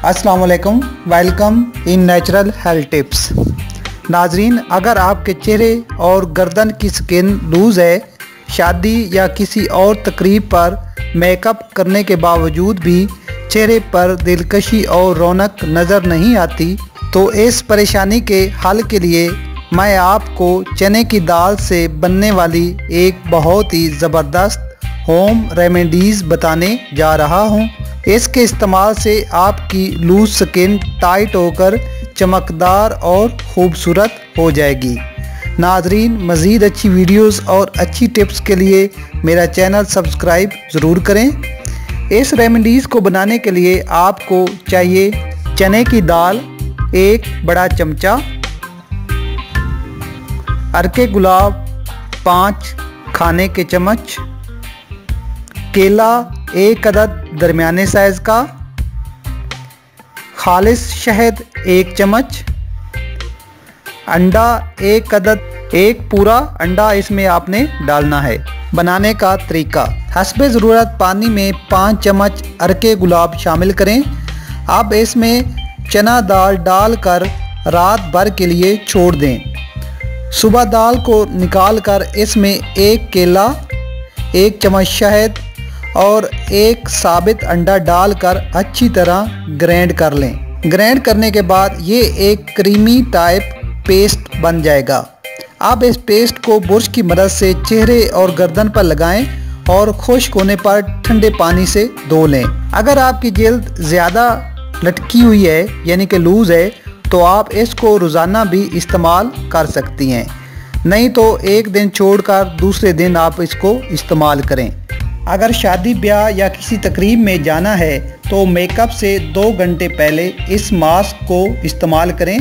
अस्सलाम वालेकुम, welcome in natural health tips. नाजरीन, अगर आपके चेहरे और गर्दन की स्किन लूज़ है, शादी या किसी और तकरीब पर मेकअप करने के बावजूद भी चेहरे पर दिलकशी और रौनक नज़र नहीं आती, तो इस परेशानी के हल के लिए मैं आपको चने की दाल से बनने वाली एक बहुत ही ज़बरदस्त होम रेमेडीज़ बताने जा रहा हूँ। इसके इस्तेमाल से आपकी लूज स्किन टाइट होकर चमकदार और ख़ूबसूरत हो जाएगी। नाजरीन, मज़ीद अच्छी वीडियोस और अच्छी टिप्स के लिए मेरा चैनल सब्सक्राइब ज़रूर करें। इस रेमेडीज़ को बनाने के लिए आपको चाहिए चने की दाल 1 बड़ा चमचा, अरके गुलाब 5 खाने के चम्मच, केला 1 अदद दरमियाने साइज़ का, खालिस शहद 1 चम्मच, अंडा 1 अदद, 1 पूरा अंडा इसमें आपने डालना है। बनाने का तरीका, हस्बे ज़रूरत पानी में 5 चम्मच अरके गुलाब शामिल करें। अब इसमें चना दाल डालकर रात भर के लिए छोड़ दें। सुबह दाल को निकाल कर इसमें 1 केला, 1 चम्मच शहद और 1 साबित अंडा डालकर अच्छी तरह ग्राइंड कर लें। ग्राइंड करने के बाद ये एक क्रीमी टाइप पेस्ट बन जाएगा। अब इस पेस्ट को ब्रश की मदद से चेहरे और गर्दन पर लगाएं और खुश्क होने पर ठंडे पानी से धो लें। अगर आपकी जल्द ज़्यादा लटकी हुई है यानी कि लूज़ है, तो आप इसको रोज़ाना भी इस्तेमाल कर सकती हैं, नहीं तो एक दिन छोड़कर दूसरे दिन आप इसको इस्तेमाल करें। अगर शादी ब्याह या किसी तकरीब में जाना है तो मेकअप से 2 घंटे पहले इस मास्क को इस्तेमाल करें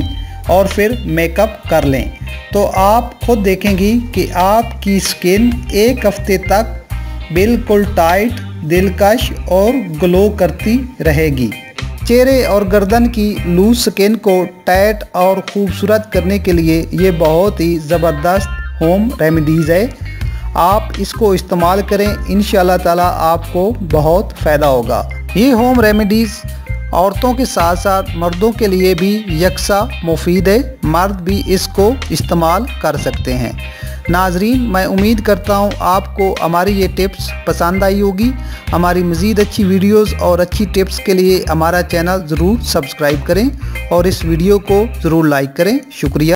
और फिर मेकअप कर लें, तो आप खुद देखेंगी कि आपकी स्किन 1 हफ्ते तक बिल्कुल टाइट, दिलकश और ग्लो करती रहेगी। चेहरे और गर्दन की लूज स्किन को टाइट और ख़ूबसूरत करने के लिए ये बहुत ही ज़बरदस्त होम रेमेडीज़ है। आप इसको इस्तेमाल करें, इंशाल्लाह ताला आपको बहुत फ़ायदा होगा। ये होम रेमेडीज़ औरतों के साथ साथ मर्दों के लिए भी यकसा मुफीद है, मर्द भी इसको इस्तेमाल कर सकते हैं। नाजरीन, मैं उम्मीद करता हूँ आपको हमारी ये टिप्स पसंद आई होगी। हमारी मज़ीद अच्छी वीडियोस और अच्छी टिप्स के लिए हमारा चैनल ज़रूर सब्सक्राइब करें और इस वीडियो को ज़रूर लाइक करें। शुक्रिया।